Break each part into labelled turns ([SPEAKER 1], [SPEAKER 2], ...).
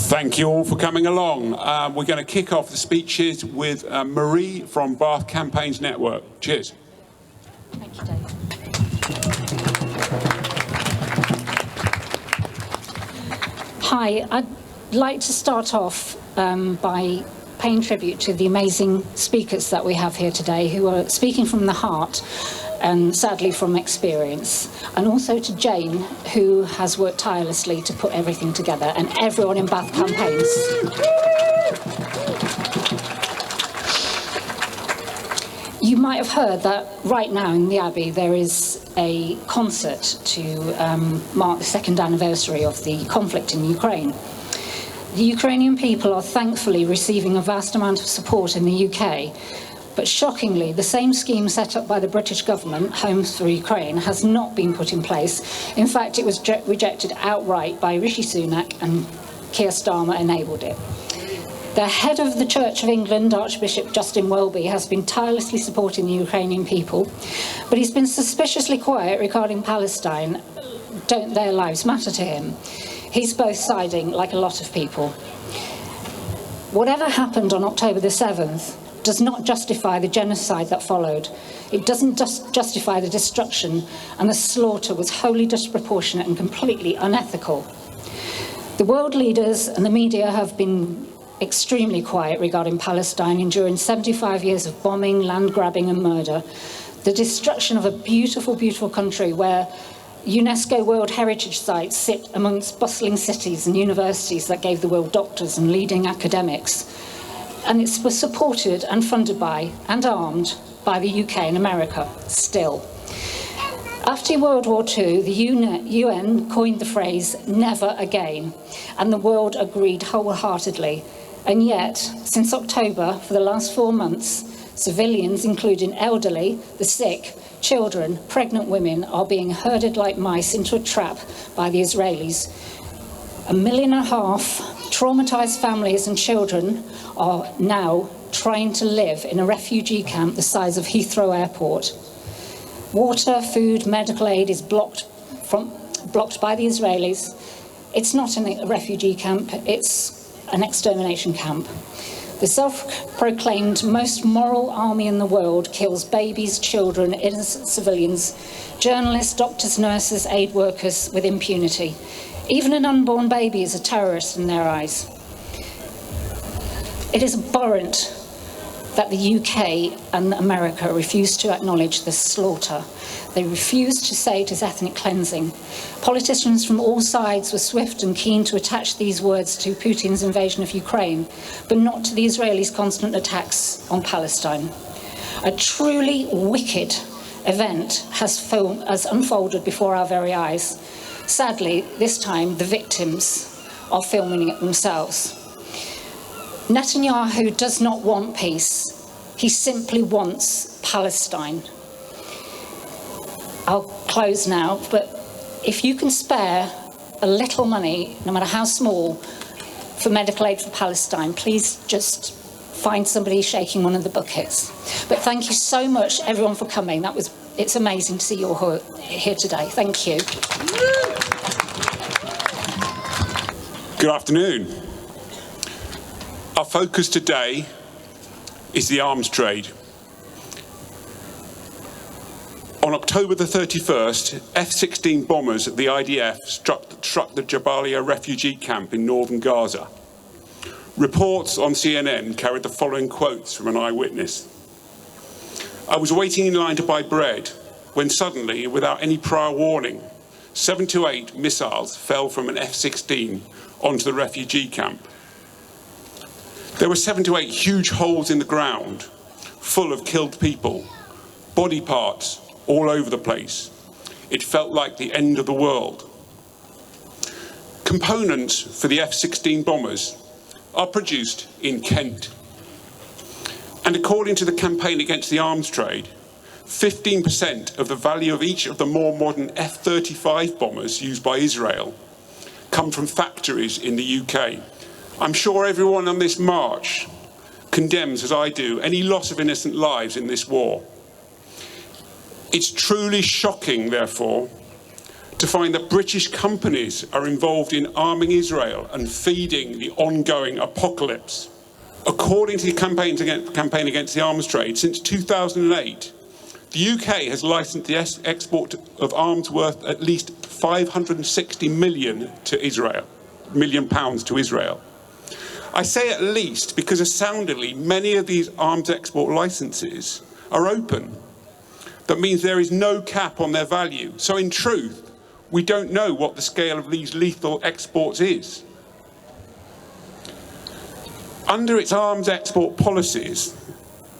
[SPEAKER 1] Thank you all for coming along. We're going to kick off the speeches with Marie from Bath Campaigns Network. Cheers.
[SPEAKER 2] Thank you, Dave. Hi, I'd like to start off by paying tribute to the amazing speakers that we have here today who are speaking from the heart and sadly from experience, and also to Jane, who has worked tirelessly to put everything together, and everyone in Bath Campaigns. You might have heard that right now in the Abbey there is a concert to mark the second anniversary of the conflict in Ukraine. The Ukrainian people are thankfully receiving a vast amount of support in the UK, but shockingly, the same scheme set up by the British government, Homes for Ukraine, has not been put in place. In fact, it was rejected outright by Rishi Sunak, and Keir Starmer enabled it. The head of the Church of England, Archbishop Justin Welby, has been tirelessly supporting the Ukrainian people, but he's been suspiciously quiet regarding Palestine. Don't their lives matter to him? He's both siding like a lot of people. Whatever happened on October the 7th does not justify the genocide that followed. It doesn't justify the destruction, and the slaughter was wholly disproportionate and completely unethical. The world leaders and the media have been extremely quiet regarding Palestine, enduring 75 years of bombing, land grabbing and murder. The destruction of a beautiful, beautiful country where UNESCO World Heritage Sites sit amongst bustling cities and universities that gave the world doctors and leading academics. And it was supported and funded by and armed by the UK and America, still. After World War II, the UN coined the phrase, "never again," and the world agreed wholeheartedly. And yet, since October, for the last 4 months, civilians, including elderly, the sick, children, pregnant women, are being herded like mice into a trap by the Israelis. 1.5 million traumatised families and children are now trying to live in a refugee camp the size of Heathrow Airport. Water, food, medical aid is blocked by the Israelis. It's not a refugee camp, it's an extermination camp. The self-proclaimed most moral army in the world kills babies, children, innocent civilians, journalists, doctors, nurses, aid workers with impunity. Even an unborn baby is a terrorist in their eyes. It is abhorrent that the UK and America refuse to acknowledge this slaughter. They refuse to say it is ethnic cleansing. Politicians from all sides were swift and keen to attach these words to Putin's invasion of Ukraine, but not to the Israelis' constant attacks on Palestine. A truly wicked event has unfolded before our very eyes. Sadly, this time the victims are filming it themselves. Netanyahu does not want peace. He simply wants Palestine. I'll close now, but if you can spare a little money, no matter how small, for medical aid for Palestine, please just find somebody shaking one of the buckets. But thank you so much, everyone, for coming. It's amazing to see you all here today. Thank you.
[SPEAKER 1] Good afternoon. Our focus today is the arms trade. On October the 31st, F-16 bombers at the IDF struck the Jabalia refugee camp in northern Gaza. Reports on CNN carried the following quotes from an eyewitness. "I was waiting in line to buy bread when suddenly, without any prior warning, 7 to 8 missiles fell from an F-16 onto the refugee camp. There were 7 to 8 huge holes in the ground, full of killed people, body parts all over the place. It felt like the end of the world." Components for the F-16 bombers are produced in Kent. And according to the Campaign Against the Arms Trade, 15% of the value of each of the more modern F-35 bombers used by Israel come from factories in the UK. I'm sure everyone on this march condemns, as I do, any loss of innocent lives in this war. It's truly shocking, therefore, to find that British companies are involved in arming Israel and feeding the ongoing apocalypse. According to the campaign against the arms trade, since 2008, the UK has licensed the export of arms worth at least 560 million to Israel, £1 million to Israel. I say at least because astoundingly, many of these arms export licenses are open. That means there is no cap on their value. So in truth, we don't know what the scale of these lethal exports is. Under its arms export policies,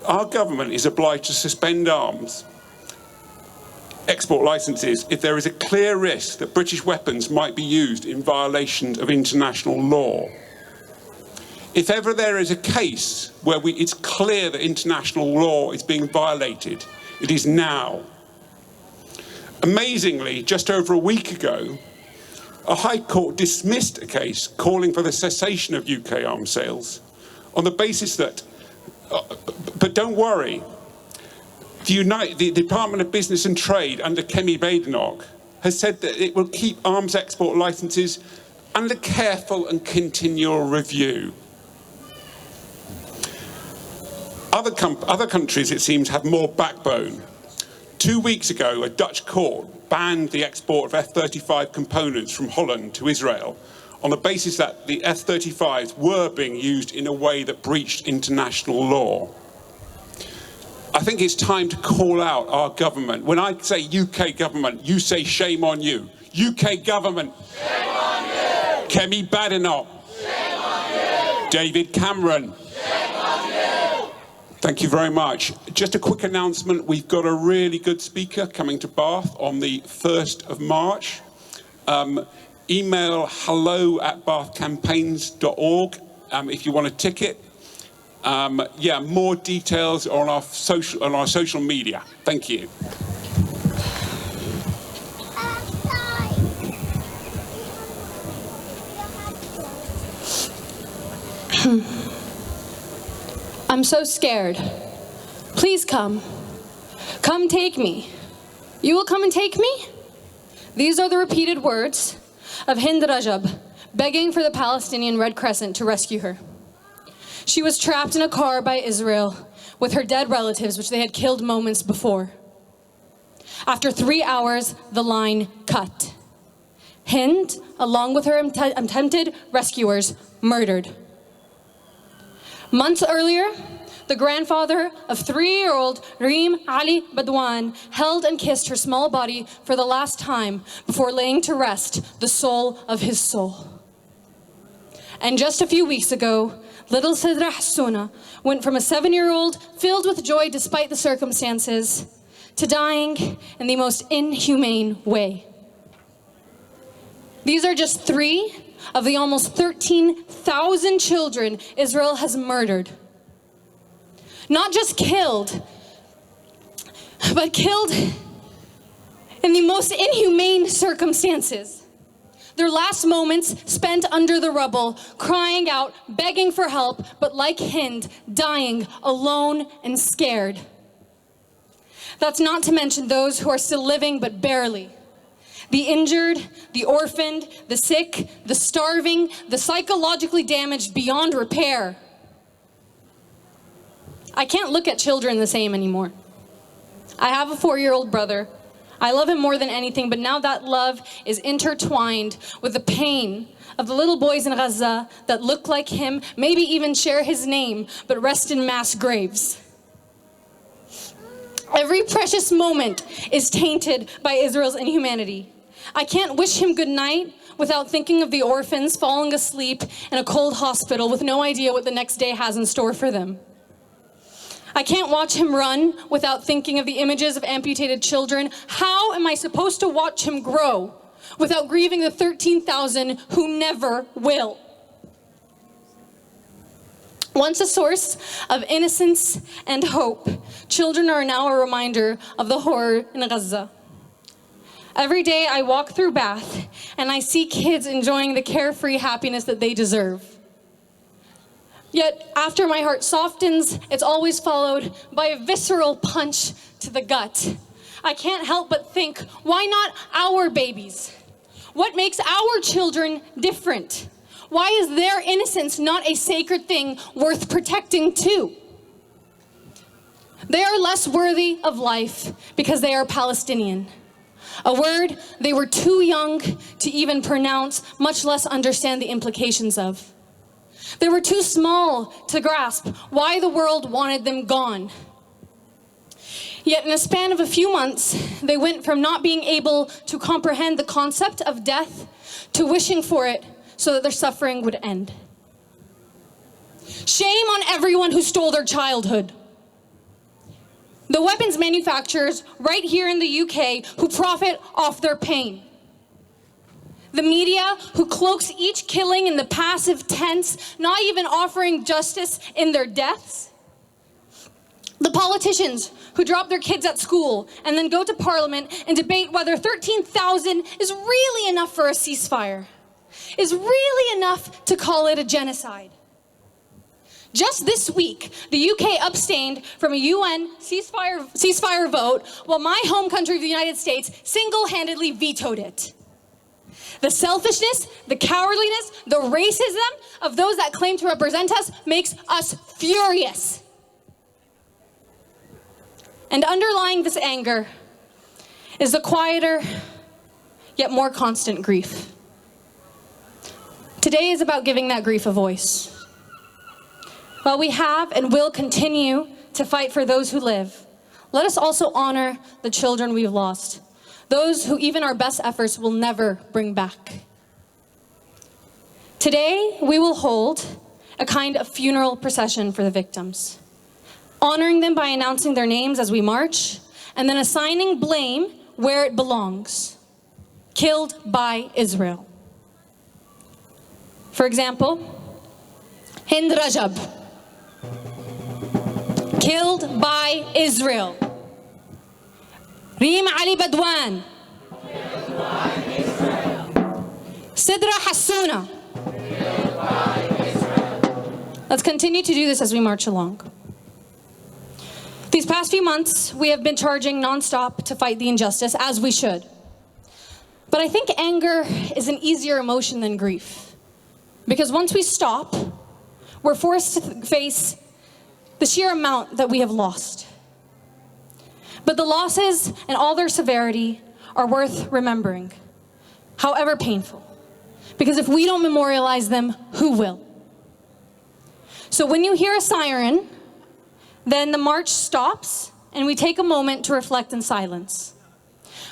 [SPEAKER 1] our government is obliged to suspend arms export licenses if there is a clear risk that British weapons might be used in violation of international law. If ever there is a case where it's clear that international law is being violated, it is now. Amazingly, just over a week ago, a High Court dismissed a case calling for the cessation of UK arms sales on the basis that, but don't worry, the Department of Business and Trade under Kemi Badenoch has said that it will keep arms export licenses under careful and continual review. Other countries, it seems, have more backbone. 2 weeks ago, a Dutch court banned the export of F-35 components from Holland to Israel on the basis that the F-35s were being used in a way that breached international law. I think it's time to call out our government. When I say UK government, you say shame on you. UK government. Shame on you. Kemi Badenoch. Shame on you. David Cameron. Shame on you. Thank you very much. Just a quick announcement. We've got a really good speaker coming to Bath on the 1st of March. Email hello@bathcampaigns.org if you want a ticket. More details are on our social media. Thank you.
[SPEAKER 3] I'm so scared. Please come. Come take me. You will come and take me? These are the repeated words of Hind Rajab, begging for the Palestinian Red Crescent to rescue her. She was trapped in a car by Israel with her dead relatives, which they had killed moments before. After 3 hours, the line cut. Hind, along with her attempted rescuers, murdered. Months earlier, the grandfather of 3-year-old Reem Ali Badwan held and kissed her small body for the last time before laying to rest the soul of his soul. And just a few weeks ago, little Sidra Hassuna went from a 7-year-old filled with joy despite the circumstances to dying in the most inhumane way. These are just 3 of the almost 13,000 children Israel has murdered. Not just killed, but killed in the most inhumane circumstances. Their last moments spent under the rubble, crying out, begging for help, but like Hind, dying alone and scared. That's not to mention those who are still living but barely. The injured, the orphaned, the sick, the starving, the psychologically damaged beyond repair. I can't look at children the same anymore. I have a 4-year-old brother. I love him more than anything, but now that love is intertwined with the pain of the little boys in Gaza that look like him, maybe even share his name, but rest in mass graves. Every precious moment is tainted by Israel's inhumanity. I can't wish him good night without thinking of the orphans falling asleep in a cold hospital with no idea what the next day has in store for them. I can't watch him run without thinking of the images of amputated children. How am I supposed to watch him grow without grieving the 13,000 who never will? Once a source of innocence and hope, children are now a reminder of the horror in Gaza. Every day I walk through Bath and I see kids enjoying the carefree happiness that they deserve. Yet, after my heart softens, it's always followed by a visceral punch to the gut. I can't help but think, why not our babies? What makes our children different? Why is their innocence not a sacred thing worth protecting too? They are less worthy of life because they are Palestinian. A word they were too young to even pronounce, much less understand the implications of. They were too small to grasp why the world wanted them gone. Yet in a span of a few months, they went from not being able to comprehend the concept of death to wishing for it so that their suffering would end. Shame on everyone who stole their childhood. The weapons manufacturers right here in the UK who profit off their pain. The media who cloaks each killing in the passive tense, not even offering justice in their deaths. The politicians who drop their kids at school and then go to Parliament and debate whether 13,000 is really enough for a ceasefire, is really enough to call it a genocide. Just this week, the UK abstained from a UN ceasefire vote, while my home country of the United States single-handedly vetoed it. The selfishness, the cowardliness, the racism of those that claim to represent us makes us furious. And underlying this anger is the quieter, yet more constant grief. Today is about giving that grief a voice. While we have and will continue to fight for those who live, let us also honor the children we've lost, those who even our best efforts will never bring back. Today, we will hold a kind of funeral procession for the victims, honoring them by announcing their names as we march, and then assigning blame where it belongs, killed by Israel. For example, Hind Rajab, killed by Israel. Reem Ali Badwan, killed by Israel. Sidra Hassouna, killed by Israel. Let's continue to do this as we march along. These past few months, we have been charging nonstop to fight the injustice, as we should. But I think anger is an easier emotion than grief. Because once we stop, we're forced to face the sheer amount that we have lost. But the losses and all their severity are worth remembering, however painful. Because if we don't memorialize them, who will? So when you hear a siren, then the march stops and we take a moment to reflect in silence.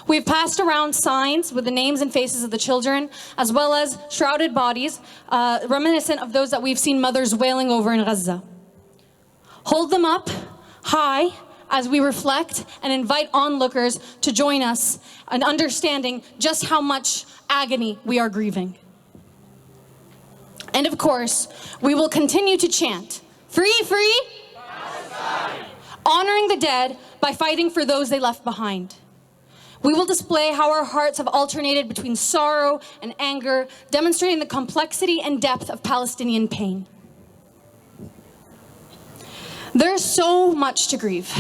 [SPEAKER 3] We've passed around signs with the names and faces of the children, as well as shrouded bodies, reminiscent of those that we've seen mothers wailing over in Gaza. Hold them up high as we reflect and invite onlookers to join us in understanding just how much agony we are grieving. And of course, we will continue to chant, "Free, free, Palestine," honoring the dead by fighting for those they left behind. We will display how our hearts have alternated between sorrow and anger, demonstrating the complexity and depth of Palestinian pain. There's so much to grieve,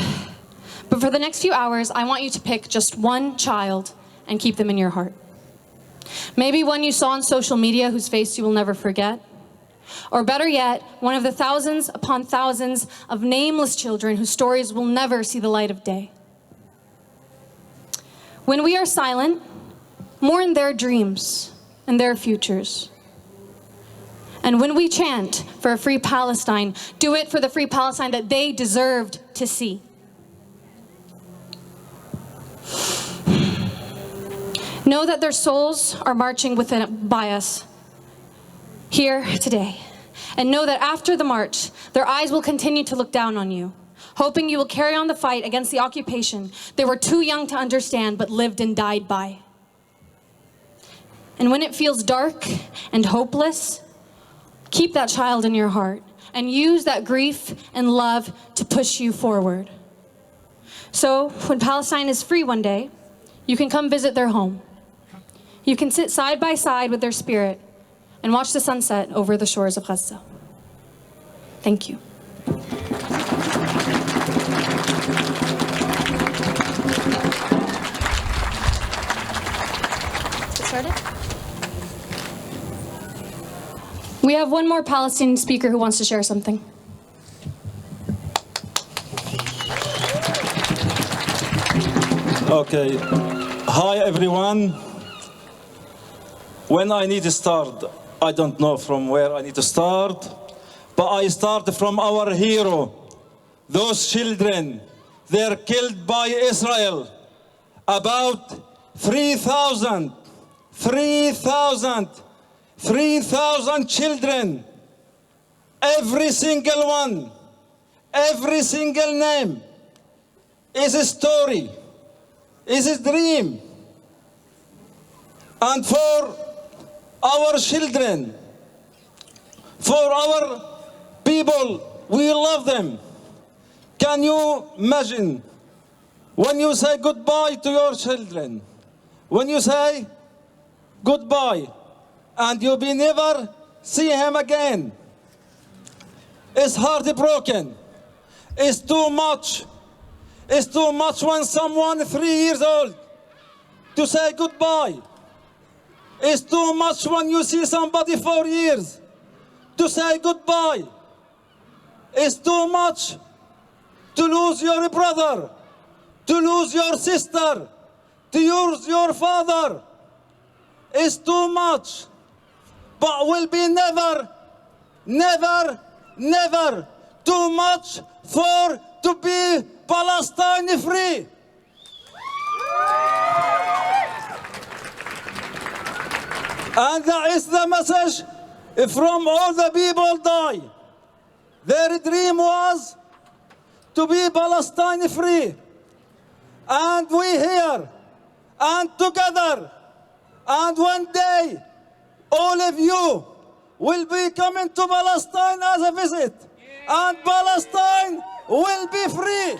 [SPEAKER 3] but for the next few hours, I want you to pick just one child and keep them in your heart. Maybe one you saw on social media whose face you will never forget, or better yet, one of the thousands upon thousands of nameless children whose stories will never see the light of day. When we are silent, mourn their dreams and their futures. And when we chant for a free Palestine, do it for the free Palestine that they deserved to see. Know that their souls are marching by us here today. And know that after the march, their eyes will continue to look down on you, hoping you will carry on the fight against the occupation they were too young to understand but lived and died by. And when it feels dark and hopeless, keep that child in your heart and use that grief and love to push you forward. So when Palestine is free one day, you can come visit their home. You can sit side by side with their spirit and watch the sunset over the shores of Gaza. Thank you. Let's get started. We have one more Palestinian speaker who wants to share something.
[SPEAKER 4] Okay. Hi, everyone. When I need to start, I don't know from where I need to start, but I start from our hero. Those children, they're killed by Israel. About 3,000 children. Every single one, every single name is a story, is a dream. And for our children, for our people, we love them. Can you imagine when you say goodbye to your children, when you say goodbye and you will never see him again? It's heartbroken. It's too much. It's too much when someone 3 years old to say goodbye. It's too much when you see somebody 4 years to say goodbye. It's too much to lose your brother, to lose your sister, to lose your father. It's too much. But will be never, never, never too much for to be Palestine free. And that is the message from all the people die. Their dream was to be Palestine free. And we here, and together, and one day, all of you will be coming to Palestine as a visit. And Palestine will be free.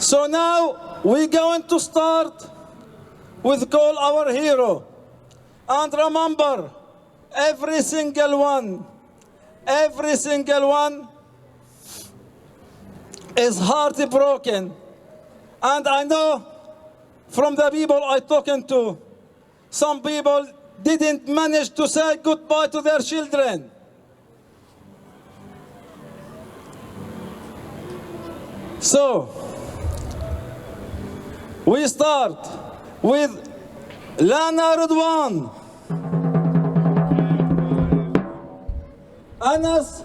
[SPEAKER 4] So now we're going to start with call our hero. And remember, every single one is heartbroken. And I know from the people I talking to, some people didn't manage to say goodbye to their children. So, we start with Lana Redwan, Anas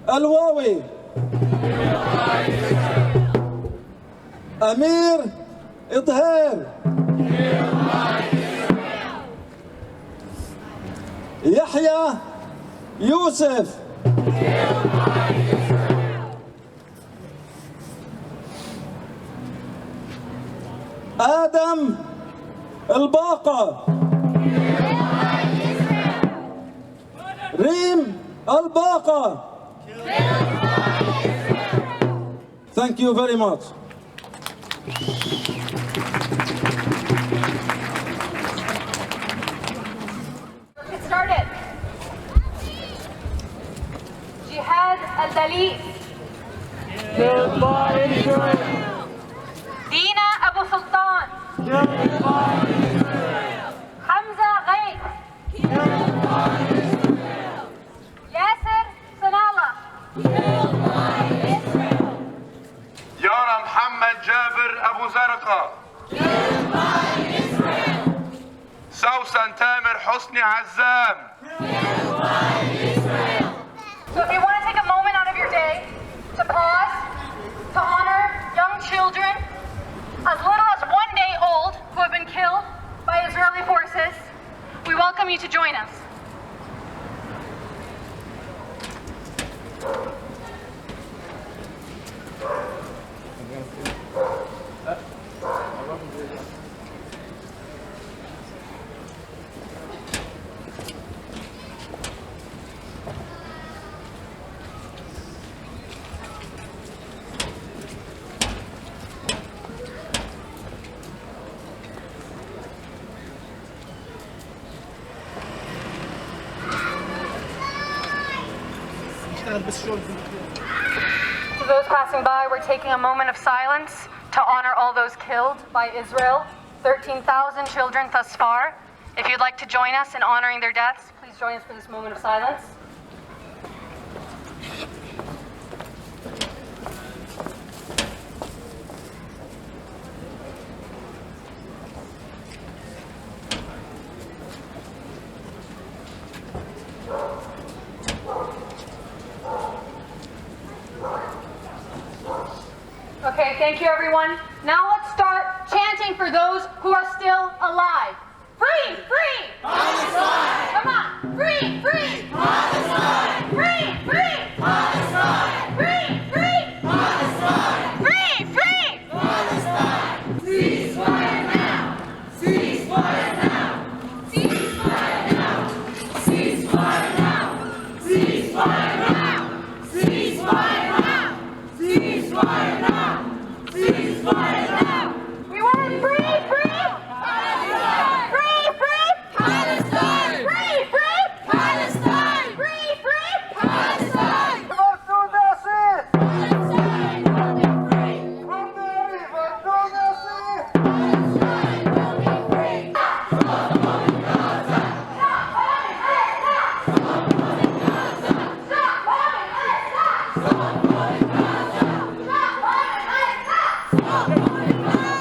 [SPEAKER 4] Alwawi, Amir Idhar, Yahya Yusuf, Adam Al-Baqa, Reem Al-Baqa. Thank you very much.
[SPEAKER 5] Get started. Jihad al-Dali.
[SPEAKER 6] Goodbye, Israel.
[SPEAKER 5] Dina Abu Sultan.
[SPEAKER 6] Goodbye, Israel.
[SPEAKER 5] Hamza Ghaith.
[SPEAKER 6] Goodbye, Israel.
[SPEAKER 5] Yasser Sanallah.
[SPEAKER 6] Goodbye, Israel.
[SPEAKER 7] Yara Muhammad Jabir Abu Zarqa.
[SPEAKER 6] Goodbye, Israel.
[SPEAKER 7] Sausan Tamer Hosni Azzam.
[SPEAKER 6] Goodbye, Israel.
[SPEAKER 5] So if you want to take a moment out of your day to pause, to honor young children as little as 1 day old who have been killed by Israeli forces, we welcome you to join us. To those passing by, we're taking a moment of silence to honor all those killed by Israel, 13,000 children thus far. If you'd like to join us in honoring their deaths, please join us for this moment of silence. Okay, thank you everyone. Now let's start chanting for those who are still alive. Free, free! Palestine! Come on! Free, free! Palestine! Free, free! Palestine! Free, free! Palestine! Free, free! Palestine!
[SPEAKER 6] Ceasefire now! Ceasefire now! Ceasefire now! Ceasefire now! Ceasefire now! Ceasefire now! Ceasefire now! Ceasefire now!
[SPEAKER 5] We want it free, free!
[SPEAKER 6] Palestine!
[SPEAKER 5] Free, free!
[SPEAKER 6] Palestine!
[SPEAKER 5] Free, free!
[SPEAKER 6] Palestine!
[SPEAKER 5] Free, free!
[SPEAKER 6] Palestine!
[SPEAKER 7] Palestine!
[SPEAKER 6] Palestine will be free!
[SPEAKER 7] From the river to the sea!
[SPEAKER 6] Palestine will be free! Stop bombing Gaza!
[SPEAKER 5] Stop bombing Gaza!
[SPEAKER 6] Stop bombing Gaza!
[SPEAKER 5] Stop bombing Gaza!
[SPEAKER 6] Stop bombing Gaza!
[SPEAKER 5] Stop bombing Gaza!
[SPEAKER 6] Stop bombing Gaza!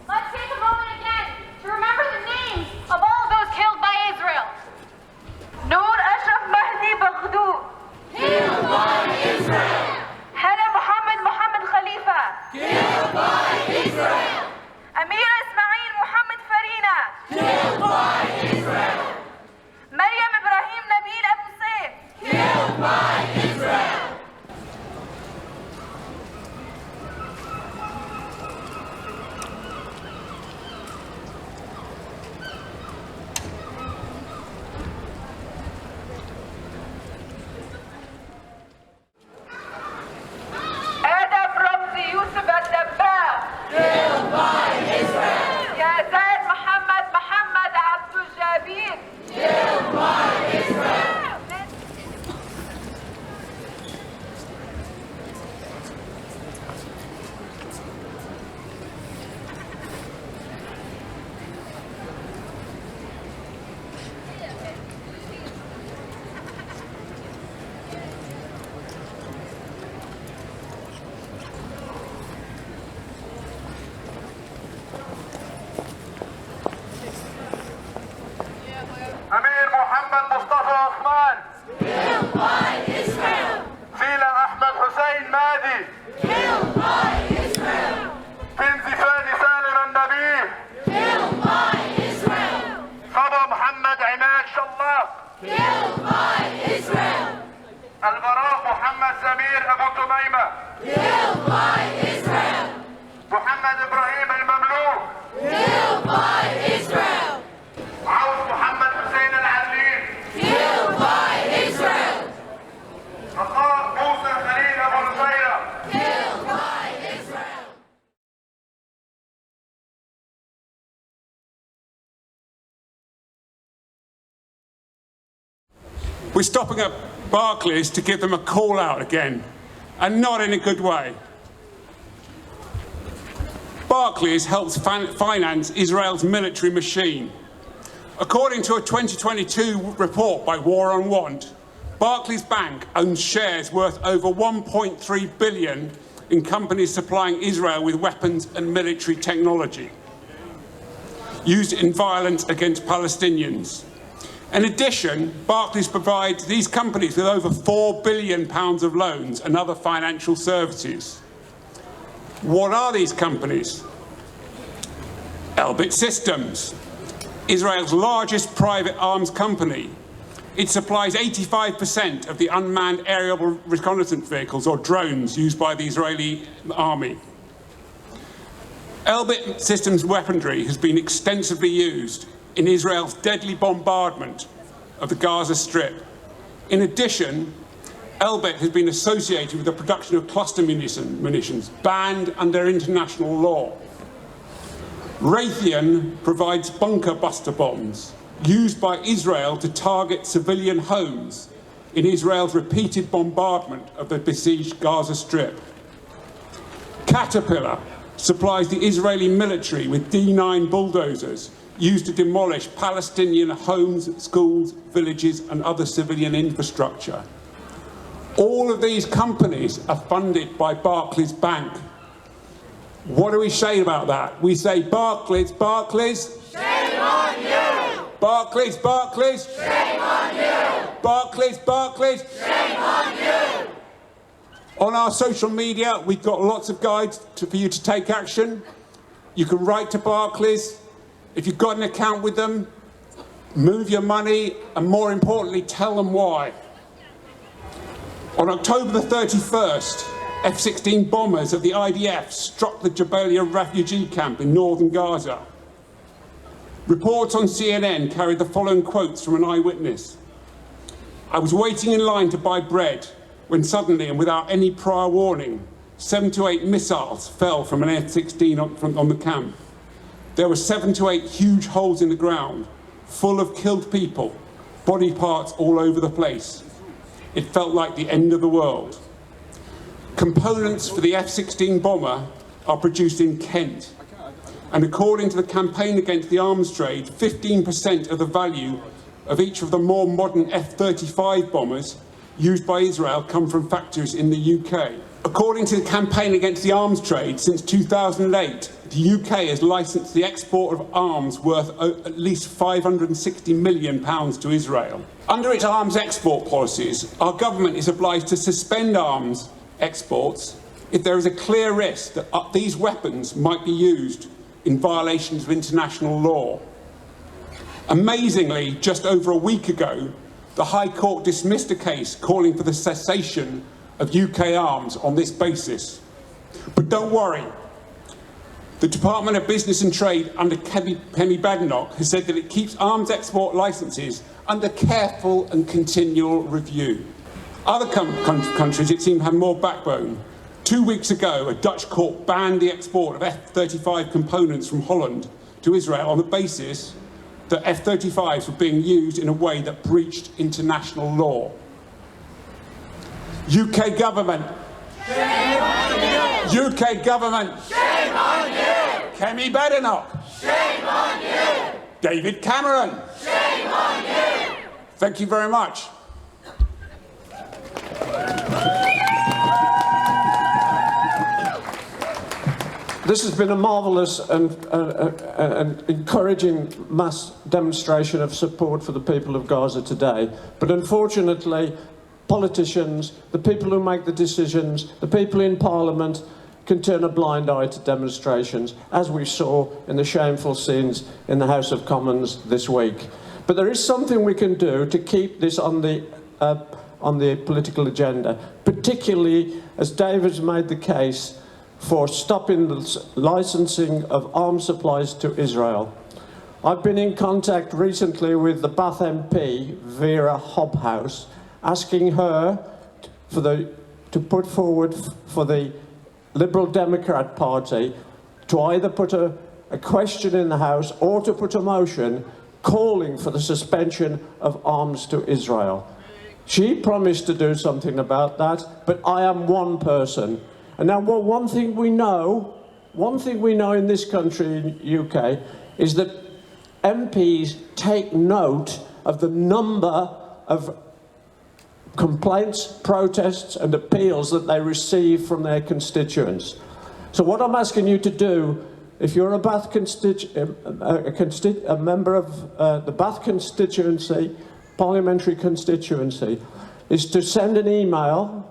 [SPEAKER 5] Let's take a moment again to remember the names of all of those killed by Israel. Noor Ashraf Mahdi Baghdou.
[SPEAKER 6] Killed by Israel!
[SPEAKER 5] Hana Mohammed Khalifa.
[SPEAKER 6] Killed by Israel!
[SPEAKER 5] Amir Ismail Mohammed Farina.
[SPEAKER 6] Killed by Israel!
[SPEAKER 5] Maryam Ibrahim Nabil Abu Saif.
[SPEAKER 6] Killed by Israel!
[SPEAKER 5] Adam Ramzi Yusuf Al-Dabbagh.
[SPEAKER 6] Killed by Israel!
[SPEAKER 5] Yazan Muhammad Abdul Jabir.
[SPEAKER 6] Killed by Israel!
[SPEAKER 7] أمير محمد مصطفى عثمان.
[SPEAKER 6] Killed by Israel!
[SPEAKER 7] فيلا أحمد حسين مادي.
[SPEAKER 6] Killed by Israel!
[SPEAKER 7] بنزي فادي سالم النبيه.
[SPEAKER 6] Killed by Israel!
[SPEAKER 7] صبا محمد عماد شلاق.
[SPEAKER 6] Killed by Israel!
[SPEAKER 7] البراء محمد سمير أبو تميمة.
[SPEAKER 6] Killed by Israel!
[SPEAKER 7] محمد إبراهيم المملوك.
[SPEAKER 6] Killed by Israel!
[SPEAKER 7] عوف محمد حسين العليل.
[SPEAKER 6] Killed by Israel!
[SPEAKER 7] عطاء موسى خليل أبو نصيرة.
[SPEAKER 6] Killed by Israel!
[SPEAKER 1] We're stopping at Barclays to give them a call out again, and not in a good way. Barclays helps finance Israel's military machine. According to a 2022 report by War on Want, Barclays Bank owns shares worth over 1.3 billion in companies supplying Israel with weapons and military technology used in violence against Palestinians. In addition, Barclays provides these companies with over £4 billion of loans and other financial services. What are these companies? Elbit Systems, Israel's largest private arms company. It supplies 85% of the unmanned aerial reconnaissance vehicles, or drones, used by the Israeli army. Elbit Systems weaponry has been extensively used in Israel's deadly bombardment of the Gaza Strip. In addition, Elbit has been associated with the production of cluster munitions banned under international law. Raytheon provides bunker buster bombs used by Israel to target civilian homes in Israel's repeated bombardment of the besieged Gaza Strip. Caterpillar supplies the Israeli military with D9 bulldozers used to demolish Palestinian homes, schools, villages and other civilian infrastructure. All of these companies are funded by Barclays Bank. What do we say about that? We say, Barclays, Barclays,
[SPEAKER 6] Shame on you!
[SPEAKER 1] Barclays, Barclays,
[SPEAKER 6] Shame on you!
[SPEAKER 1] Barclays, Barclays.
[SPEAKER 6] Shame on you!
[SPEAKER 1] On our social media, we've got lots of guides for you to take action. You can write to Barclays. If you've got an account with them, move your money, and more importantly, tell them why. On October the 31st, F-16 bombers of the IDF struck the Jabalia refugee camp in northern Gaza. Reports on CNN carried the following quotes from an eyewitness. "I was waiting in line to buy bread when suddenly and without any prior warning, 7 to 8 missiles fell from an F-16 on the camp. There were 7 to 8 huge holes in the ground, full of killed people, body parts all over the place. It felt like the end of the world." Components for the F-16 bomber are produced in Kent. And according to the Campaign Against the Arms Trade, 15% of the value of each of the more modern F-35 bombers used by Israel come from factories in the UK. According to the Campaign Against the Arms Trade, since 2008, the UK has licensed the export of arms worth at least £560 million to Israel. Under its arms export policies, our government is obliged to suspend arms exports if there is a clear risk that these weapons might be used in violations of international law. Amazingly, just over a week ago, the High Court dismissed a case calling for the cessation of UK arms on this basis. But don't worry. The Department of Business and Trade under Kemi Badenoch has said that it keeps arms export licences under careful and continual review. Other countries, it seems, have more backbone. 2 weeks ago, a Dutch court banned the export of F-35 components from Holland to Israel on the basis that F-35s were being used in a way that breached international law. UK government.
[SPEAKER 6] Shame on you!
[SPEAKER 1] UK government.
[SPEAKER 6] Shame on you!
[SPEAKER 1] Kemi Badenoch.
[SPEAKER 6] Shame on you!
[SPEAKER 1] David Cameron.
[SPEAKER 6] Shame on you!
[SPEAKER 1] Thank you very much.
[SPEAKER 8] This has been a marvellous and encouraging mass demonstration of support for the people of Gaza today. But unfortunately, politicians, the people who make the decisions, the people in Parliament can turn a blind eye to demonstrations, as we saw in the shameful scenes in the House of Commons this week. But there is something we can do to keep this on the political agenda, particularly as David's made the case for stopping the licensing of arms supplies to Israel. I've been in contact recently with the Bath MP, Vera Hobhouse, asking her to put forward for the Liberal Democrat Party to either put a question in the House or to put a motion calling for the suspension of arms to Israel. She promised to do something about that, but I am one person. And now, one thing we know in this country, in UK, is that MPs take note of the number of complaints, protests and appeals that they receive from their constituents. So what I'm asking you to do, if you're a Bath a member of the Bath constituency, parliamentary constituency, is to send an email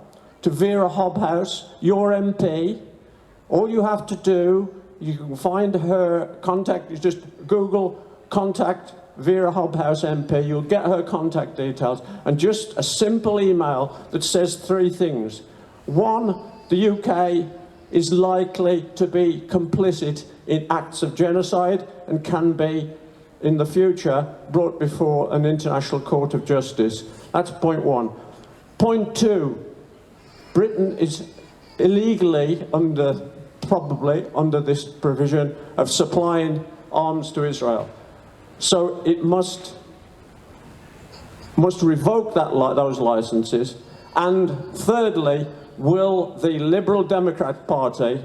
[SPEAKER 8] to Vera Hobhouse, your MP. All you have to do, you can find her contact, you just Google contact Vera Hobhouse MP, you'll get her contact details, and just a simple email that says 3 things. 1, the UK is likely to be complicit in acts of genocide and can be, in the future, brought before an international court of justice. That's point 1. Point 2, Britain is illegally probably under this provision of supplying arms to Israel. So it must revoke those licenses. And thirdly, will the Liberal Democrat Party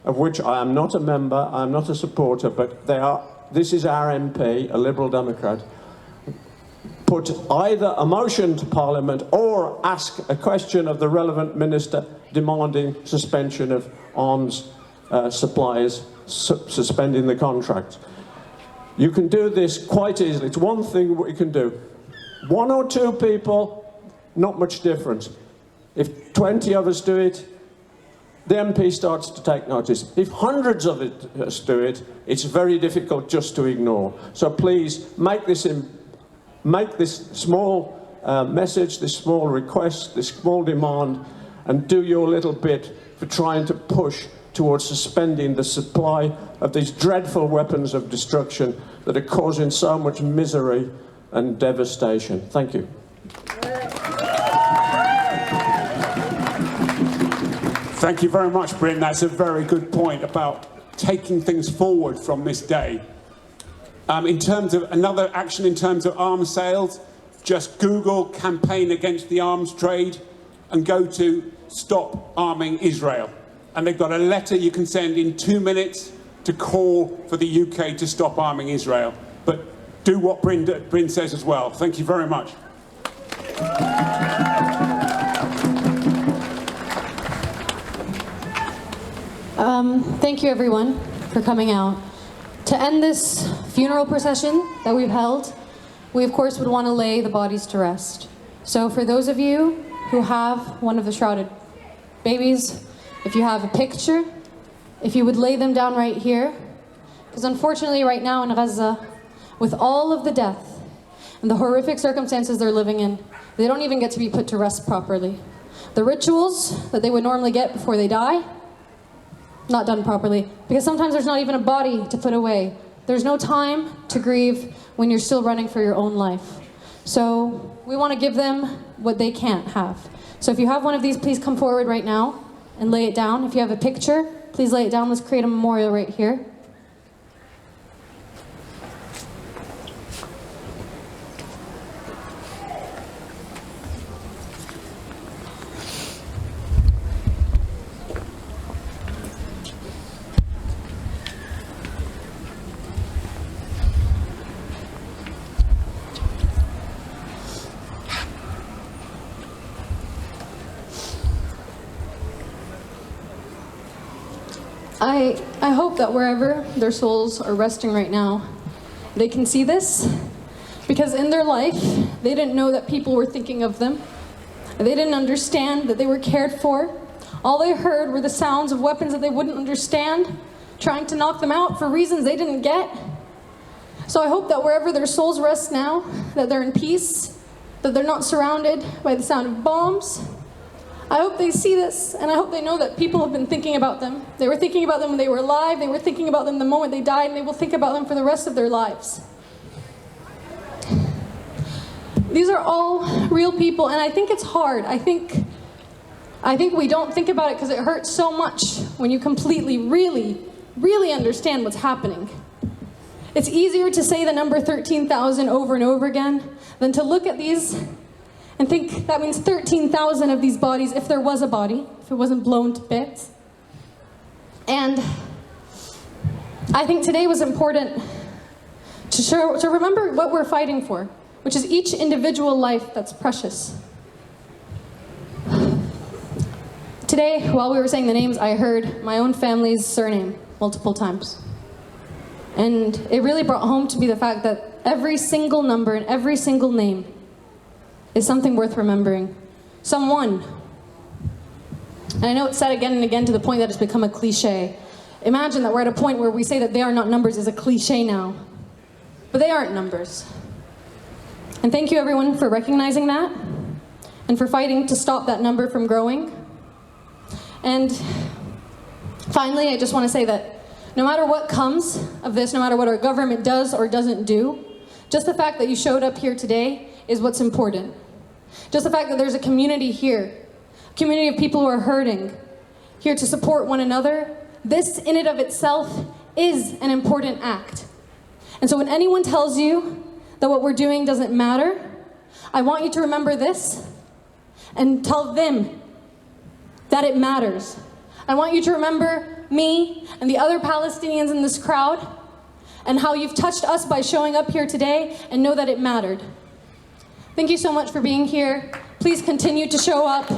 [SPEAKER 8] of which I am not a member, I am not a supporter, but this is our MP, a Liberal Democrat, put either a motion to Parliament or ask a question of the relevant minister demanding suspension of arms suppliers, suspending the contract. You can do this quite easily. It's one thing what you can do. 1 or 2 people, not much difference. If 20 of us do it, the MP starts to take notice. If hundreds of us do it, it's very difficult just to ignore. So please make this small message, this small request, this small demand, and do your little bit for trying to push towards suspending the supply of these dreadful weapons of destruction that are causing so much misery and devastation. Thank you.
[SPEAKER 1] Thank you very much, Bryn. That's a very good point about taking things forward from this day. In terms of another action in terms of arms sales, just Google campaign against the arms trade and go to Stop Arming Israel. And they've got a letter you can send in 2 minutes to call for the UK to stop arming Israel. But do what Bryn says as well. Thank you very much.
[SPEAKER 3] Thank you, everyone, for coming out. To end this funeral procession that we've held, we, of course, would want to lay the bodies to rest. So for those of you who have one of the shrouded babies, if you have a picture, if you would lay them down right here, because unfortunately right now in Gaza, with all of the death and the horrific circumstances they're living in, they don't even get to be put to rest properly. The rituals that they would normally get before they die, not done properly, because sometimes there's not even a body to put away. There's no time to grieve when you're still running for your own life. So we want to give them what they can't have. So if you have one of these, please come forward right now and lay it down. If you have a picture, please lay it down. Let's create a memorial right here. I hope that wherever their souls are resting right now, they can see this, because in their life, they didn't know that people were thinking of them. They didn't understand that they were cared for. All they heard were the sounds of weapons that they wouldn't understand, trying to knock them out for reasons they didn't get. So I hope that wherever their souls rest now, that they're in peace, that they're not surrounded by the sound of bombs. I hope they see this, and I hope they know that people have been thinking about them. They were thinking about them when they were alive, they were thinking about them the moment they died, and they will think about them for the rest of their lives. These are all real people, and I think it's hard. I think we don't think about it because it hurts so much when you completely, really understand what's happening. It's easier to say the number 13,000 over and over again than to look at these and think that means 13,000 of these bodies, if there was a body, if it wasn't blown to bits. And I think today was important to remember what we're fighting for, which is each individual life that's precious. Today, while we were saying the names, I heard my own family's surname multiple times. And it really brought home to me the fact that every single number and every single name is something worth remembering. Someone. And I know it's said again and again to the point that it's become a cliche. Imagine that we're at a point where we say that they are not numbers is a cliche now. But they aren't numbers. And thank you everyone for recognizing that and for fighting to stop that number from growing. And finally, I just want to say that no matter what comes of this, no matter what our government does or doesn't do, just the fact that you showed up here today is what's important. Just the fact that there's a community here, a community of people who are hurting, here to support one another, this in and of itself is an important act. And so when anyone tells you that what we're doing doesn't matter, I want you to remember this and tell them that it matters. I want you to remember me and the other Palestinians in this crowd and how you've touched us by showing up here today, and know that it mattered. Thank you so much for being here. Please continue to show up.